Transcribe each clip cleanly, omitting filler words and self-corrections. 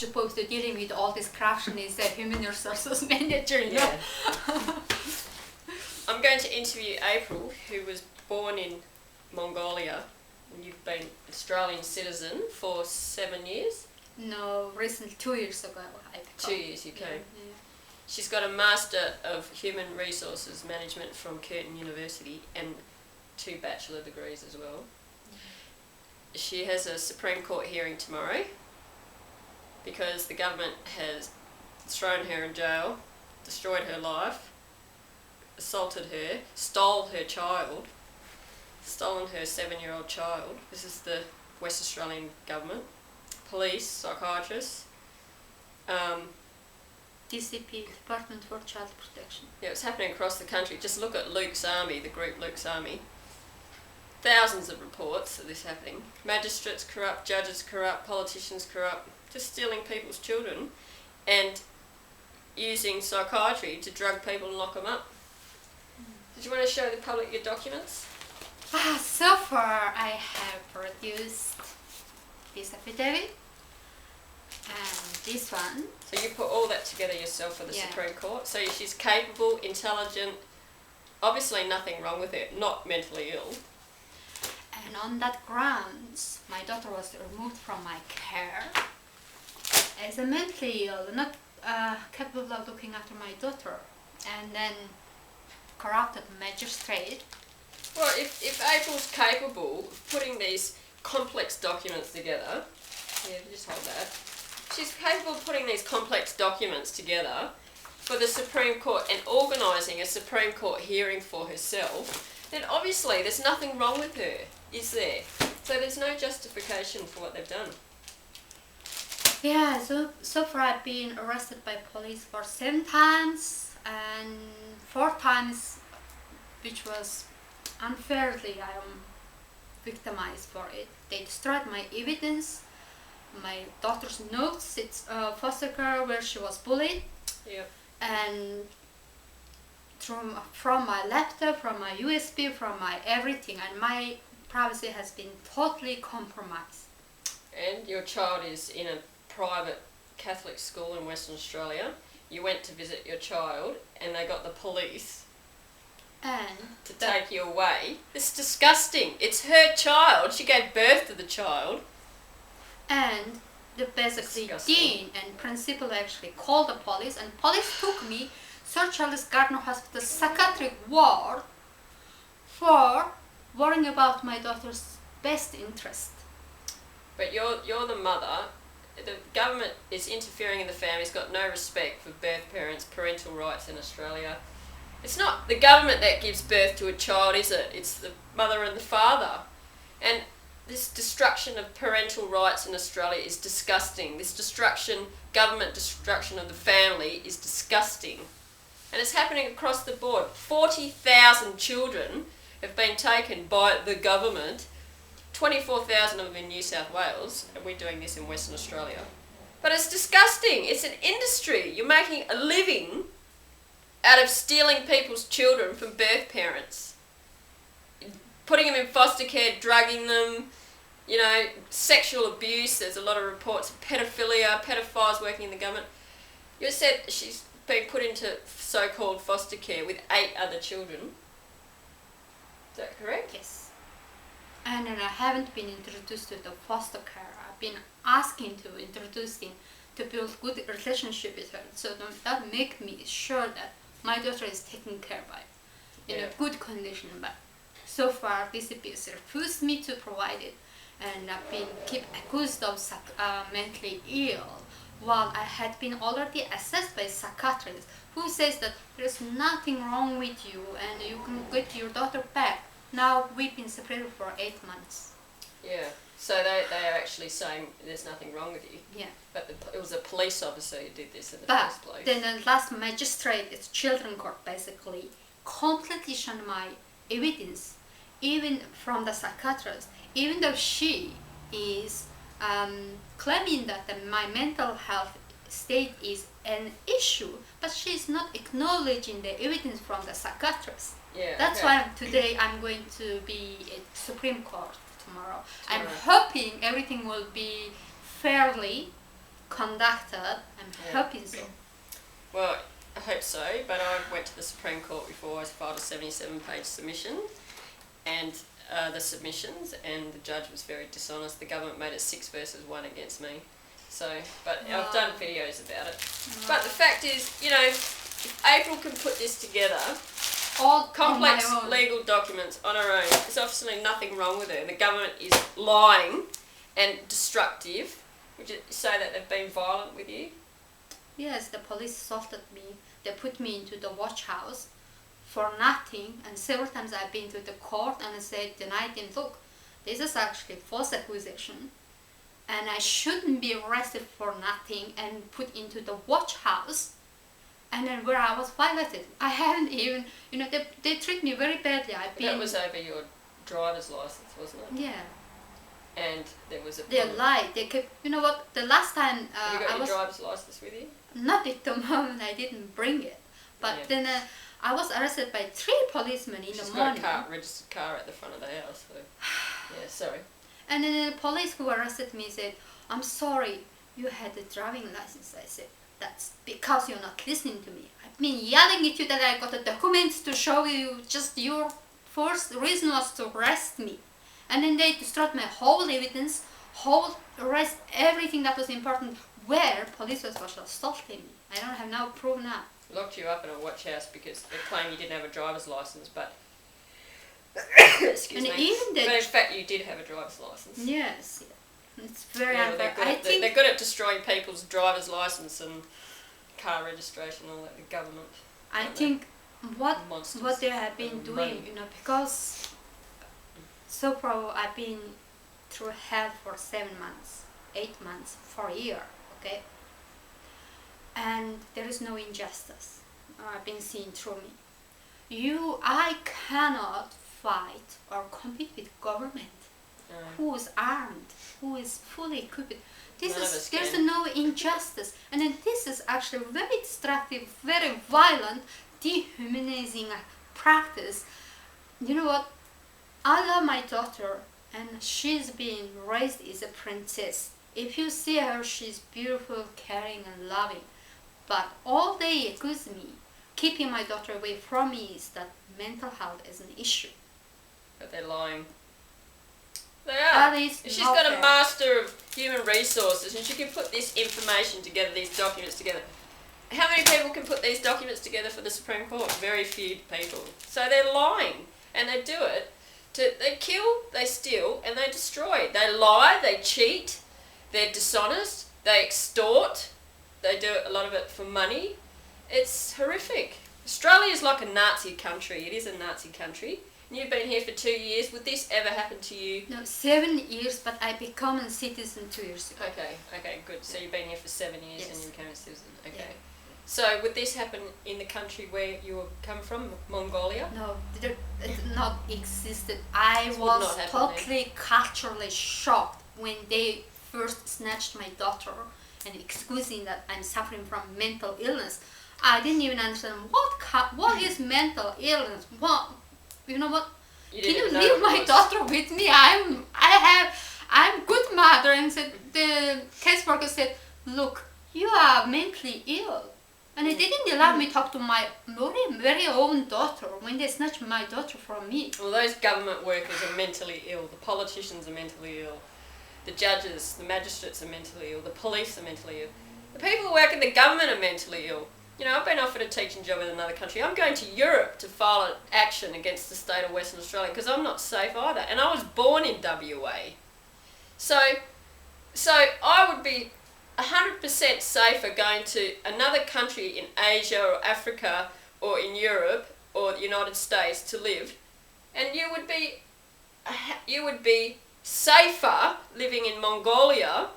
supposed to dealing with all this corruption is a human resources manager, you know? I'm going to interview April, who was born in Mongolia, and you've been Australian citizen for 7 years? No, recently 2 years ago I became. 2 years you came. Yeah. She's got a Master of Human Resources Management from Curtin University and 2 bachelor degrees as well. She has a Supreme Court hearing tomorrow because the government has thrown her in jail, destroyed her life, assaulted her, stole her child, stolen her 7-year-old child. This is the West Australian government, police, psychiatrists. DCP, Department for Child Protection. Yeah, it's happening across the country. Just look at Luke's Army, the group Luke's Army. Thousands of reports of this happening. Magistrates corrupt, judges corrupt, politicians corrupt, just stealing people's children and using psychiatry to drug people and lock them up. Did you want to show the public your documents? So far I have produced this affidavit and this one. So you put all that together yourself for the Yeah. Supreme Court. So she's capable, intelligent, obviously nothing wrong with her, not mentally ill. And on that grounds, my daughter was removed from my care as a mentally ill, not capable of looking after my daughter. And then corrupted magistrate. Well, if April's capable of putting these complex documents together, just hold that. She's capable of putting these complex documents together for the Supreme Court and organising a Supreme Court hearing for herself, then obviously there's nothing wrong with her, is there? So there's no justification for what they've done. Yeah, so far I've been arrested by police for 7 times and 4 times, which was unfairly I am victimized for it. They destroyed my evidence, my daughter's notes, it's foster care where she was bullied, and from my laptop, from my USB, from my everything, and my privacy has been totally compromised. And your child is in a private Catholic school in Western Australia. You went to visit your child and they got the police and to take you away. It's disgusting. It's her child. She gave birth to the child. And the basically Disgusting. dean and principal actually called the police, and police took me Sir Charles Gardner Hospital psychiatric ward for worrying about my daughter's best interest. But you're the mother. The government is interfering in the family. It's got no respect for birth parents, parental rights in Australia. It's not the government that gives birth to a child, is it? It's the mother and the father. And this destruction of parental rights in Australia is disgusting. This government destruction of the family is disgusting. And it's happening across the board. 40,000 children have been taken by the government. 24,000 of them in New South Wales, and we're doing this in Western Australia. But it's disgusting. It's an industry. You're making a living out of stealing people's children from birth parents. Putting them in foster care, drugging them, sexual abuse. There's a lot of reports of pedophilia, pedophiles working in the government. You said she's been put into so-called foster care with 8 other children. Is that correct? Yes. And I haven't been introduced to the foster care. I've been asking to introduce him to build good relationship with her. So that make me sure that my daughter is taken care by in a good condition. But so far, DCP has refused me to provide it, and I've been kept accused of mentally ill, while I had been already assessed by a psychiatrist who says that there's nothing wrong with you and you can get your daughter back. Now we've been separated for 8 months. Yeah, so they are actually saying there's nothing wrong with you. Yeah. But it was a police officer who did this in the But first place. then the last magistrate, it's children court, basically completely shunned my evidence, even from the psychiatrist, even though she is claiming that my mental health state is an issue, but she's not acknowledging the evidence from the psychiatrist. Yeah, That's why today I'm going to be at Supreme Court tomorrow. I'm Tomorrow. hoping everything will be fairly conducted. I'm hoping so. Well, I hope so, but I went to the Supreme Court before. I filed a 77-page submission, and the judge was very dishonest. The government made it 6 versus 1 against me. So, but I've done videos about it. But the fact is, you know, if April can put this together, All complex on my own. legal documents on her own, there's obviously nothing wrong with her. The government is lying and destructive. Would you say that they've been violent with you? Yes, the police assaulted me. They put me into the watch house for nothing, and several times I've been to the court and I said, denied them, look, this is actually false accusation and I shouldn't be arrested for nothing and put into the watch house, and then where I was violated. I haven't even, you know, they treat me very badly. That was over your driver's license, wasn't it? Yeah. And there was a They lied. They kept, you know what, the last time Have you got I your was... driver's license with you? Not at the moment, I didn't bring it. But Yeah. then I was arrested by 3 policemen in She's the got morning. a registered car at the front of the house. So. Yeah, sorry. And then the police who arrested me said, I'm sorry, you had a driving license. I said, that's because you're not listening to me. I've been yelling at you that I got the documents to show you, just your first reason was to arrest me. And then they destroyed my whole evidence, whole arrest, everything that was important, where police was assaulting me. I don't have no proof now. Locked you up in a watch house because they claim you didn't have a driver's license, but excuse And me. even But in fact, you did have a driver's license. Yes, it's very Yeah, unfair. they're good at destroying people's driver's license and car registration and all that. The government. I aren't think what Monsters they have been and doing, money. you know, because so far I've been through hell for 7 months, 8 months, for a year, okay? And there is no injustice I've been seeing through me. I cannot fight or compete with government who is armed, who is fully equipped. There's no injustice, and then this is actually very destructive, very violent, dehumanizing practice. You know what? I love my daughter, and she's being raised as a princess. If you see her, she's beautiful, caring, and loving. But all they accuse me, keeping my daughter away from me, is that mental health is an issue. But they're lying. They are. She's got a master of human resources and she can put this information together, these documents together. How many people can put these documents together for the Supreme Court? Very few people. So they're lying, and they do it. They kill, they steal, and they destroy. They lie, they cheat, they're dishonest, they extort, they do a lot of it for money. It's horrific. Australia is like a Nazi country. It is a Nazi country. You've been here for 2 years. Would this ever happen to you? No, 7 years, but I became a citizen 2 years ago. Okay, good. So you've been here for 7 years Yes. and you became a citizen. Okay. Yeah. So would this happen in the country where you come from, Mongolia? No, it's not existed. I This would was not happen totally culturally shocked when they first snatched my daughter and excusing that I'm suffering from mental illness. I didn't even understand what is mental illness. What, you know what? You Can didn't you even know leave it my was. daughter with me? I'm good mother. And said the caseworker said, look, you are mentally ill. And they didn't allow me to talk to my very own daughter when they snatched my daughter from me. Well, those government workers are mentally ill. The politicians are mentally ill. The judges, the magistrates are mentally ill. The police are mentally ill. The people who work in the government are mentally ill. You know, I've been offered a teaching job in another country. I'm going to Europe to file an action against the state of Western Australia because I'm not safe either. And I was born in WA. So I would be 100% safer going to another country in Asia or Africa or in Europe or the United States to live, and you would be safer living in Mongolia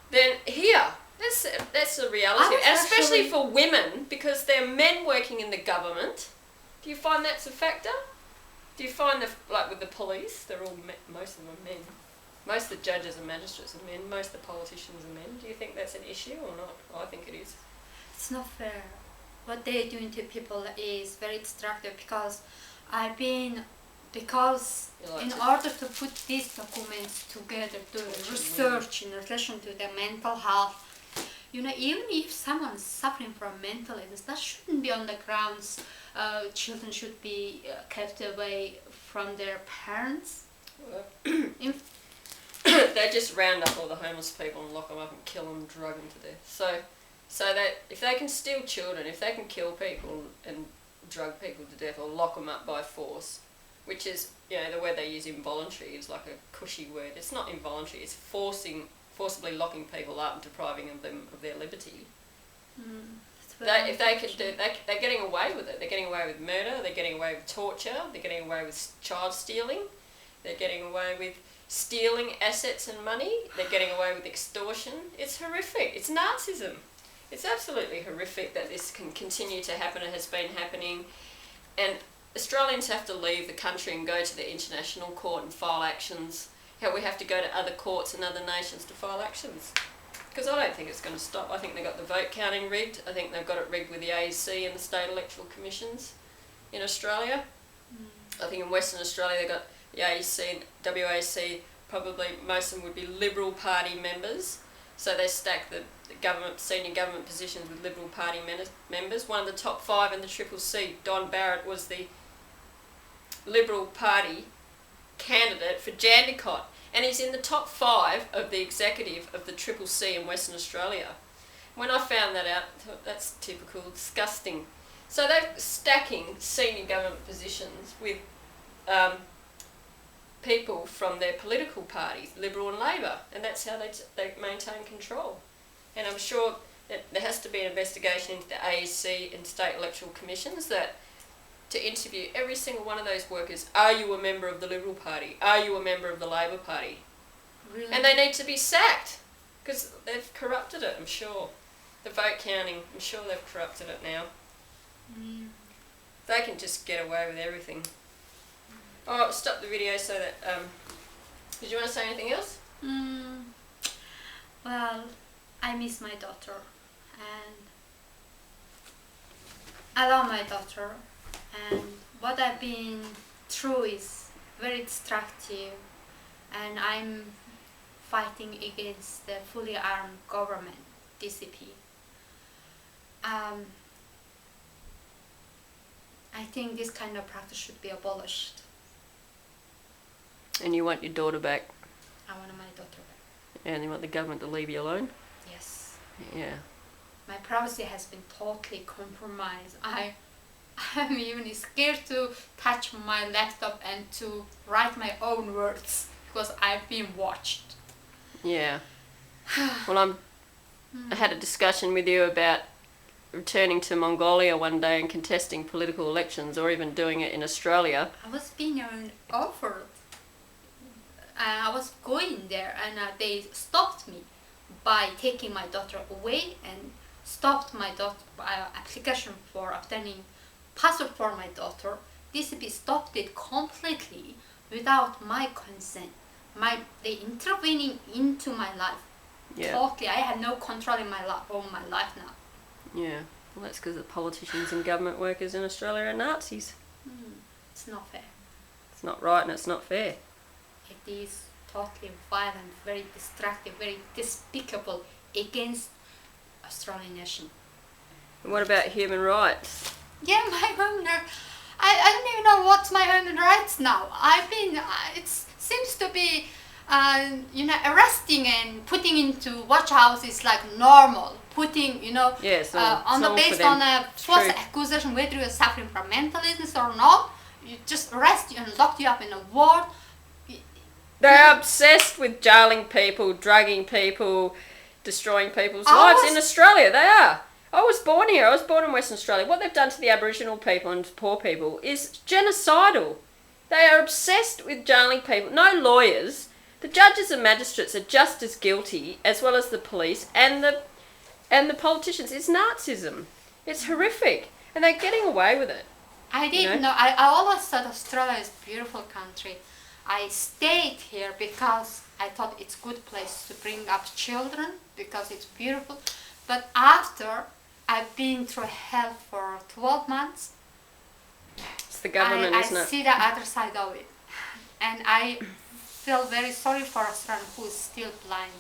than here. That's the reality, and especially for women, because there are men working in the government. Do you find that's a factor? Do you find that, like with the police, they're all most of them are men. Most of the judges and magistrates are men. Most of the politicians are men. Do you think that's an issue or not? I think it is. It's not fair. What they're doing to people is very destructive, because I've been because You like in to- order to put these documents together, do research in relation to their mental health, even if someone is suffering from mental illness, that shouldn't be on the grounds children should be kept away from their parents. They just round up all the homeless people and lock them up and kill them, drug them to death. So that if they can steal children, if they can kill people and drug people to death or lock them up by force, which is, the word they use, involuntary, is like a cushy word. It's not involuntary, it's forcibly locking people up and depriving them of their liberty. If they could do, they're getting away with it. They're getting away with murder, they're getting away with torture, they're getting away with child stealing, they're getting away with stealing assets and money, they're getting away with extortion. It's horrific. It's Nazism. It's absolutely horrific that this can continue to happen. It has been happening. And Australians have to leave the country and go to the international court and file actions. How we have to go to other courts and other nations to file actions. Because I don't think it's going to stop. I think they've got the vote counting rigged. I think they've got it rigged with the AEC and the state electoral commissions in Australia. I think in Western Australia they've got the AEC and WAC, probably most of them would be Liberal Party members. So they stack the senior government positions with Liberal Party members. One of the top 5 in the Triple C, Don Barrett, was the Liberal Party candidate for Jandakot. And he's in the top 5 of the executive of the Triple C in Western Australia. When I found that out, I thought, that's typical, disgusting. So they're stacking senior government positions with people from their political parties, Liberal and Labor, and that's how they maintain control. And I'm sure that there has to be an investigation into the AEC and state electoral commissions to interview every single one of those workers. Are you a member of the Liberal Party? Are you a member of the Labor Party? Really? And they need to be sacked because they've corrupted it, I'm sure. The vote counting, I'm sure they've corrupted it now. They can just get away with everything. Oh, stop the video so that... did you want to say anything else? Well, I miss my daughter and I love my daughter, and what I've been through is very destructive, and I'm fighting against the fully armed government, DCP. I think this kind of practice should be abolished. And you want your daughter back? I want my daughter back. And you want the government to leave you alone? Yes. Yeah. My privacy has been totally compromised. I'm even scared to touch my laptop and to write my own words because I've been watched. Yeah. Well, I had a discussion with you about returning to Mongolia one day and contesting political elections, or even doing it in Australia. I was being offered. I was going there, and they stopped me by taking my daughter away and stopped my application for obtaining passport for my daughter. DCP stopped it completely without my consent. They intervening into my life. Yeah. Totally, I have no control in my life over my life now. Yeah. Well, that's because the politicians and government workers in Australia are Nazis. It's not fair. It's not right and it's not fair. It is totally violent, very destructive, very despicable against Australian nation. And what about human rights? Yeah, my human rights. I don't even know what's my human rights now. I've been. It seems to be, arresting and putting into watch house is like normal. Putting, Yes, based on a false accusation, whether you're suffering from mental illness or not, you just arrest you and lock you up in a ward. They're obsessed with jailing people, drugging people, destroying people's lives in Australia. They are. I was born here. I was born in Western Australia. What they've done to the Aboriginal people and poor people is genocidal. They are obsessed with jailing people. No lawyers. The judges and magistrates are just as guilty, as well as the police and the politicians. It's Nazism. It's horrific, and they're getting away with it. I didn't know. I always thought Australia is a beautiful country. I stayed here because I thought it's a good place to bring up children because it's beautiful. But after I've been through hell for 12 months, It's the government, I isn't it? see the other side of it, and I feel very sorry for Australian who is still blind.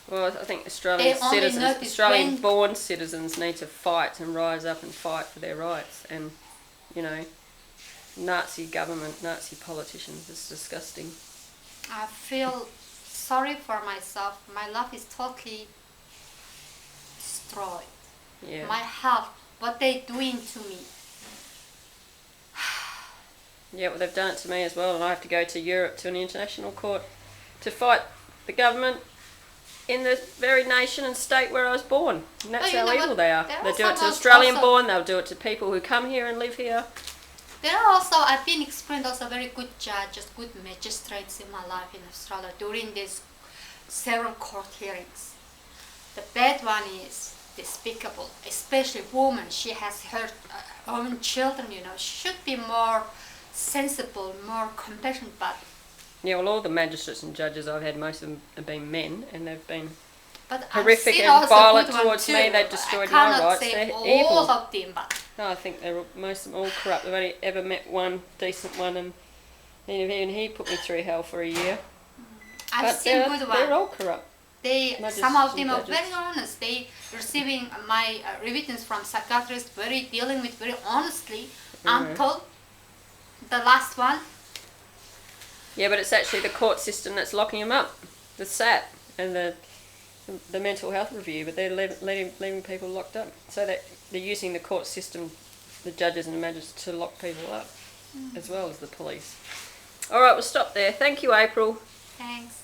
Well, I think Australian They only citizens, notice Australian-born citizens need to fight and rise up and fight for their rights. And, you know, Nazi government, Nazi politicians, it's disgusting. I feel sorry for myself. My life is totally destroyed. Yeah. My health, what they doing to me. Yeah, well, they've done it to me as well, and I have to go to Europe to an international court to fight the government in the very nation and state where I was born. And that's Well, how you know evil what? they are. There They are do it to some Australian also- born, they'll do it to people who come here and live here. There are also, I've been experienced also very good judges, good magistrates in my life in Australia during these several court hearings. The bad one is despicable, especially woman. She has her own children, you know. She should be more sensible, more compassionate, but Yeah, well, all the magistrates and judges I've had, most of them have been men, and they've been I've horrific seen and also violent good one towards too. me. They've destroyed I my cannot rights. say They're all evil. of them, but No, I think they're most of them all corrupt. I've only ever met one decent one, and even he put me through hell for a year. I've But seen good they're one. all corrupt. Some of them are judges. very honest. They receiving my remittance from psychiatrists, dealing with very honestly. Until the last one. Yeah, but it's actually the court system that's locking them up. The SAT and the mental health review, but they're leaving people locked up. So that they're using the court system, the judges and the magistrates, to lock people up, as well as the police. All right, we'll stop there. Thank you, April. Thanks.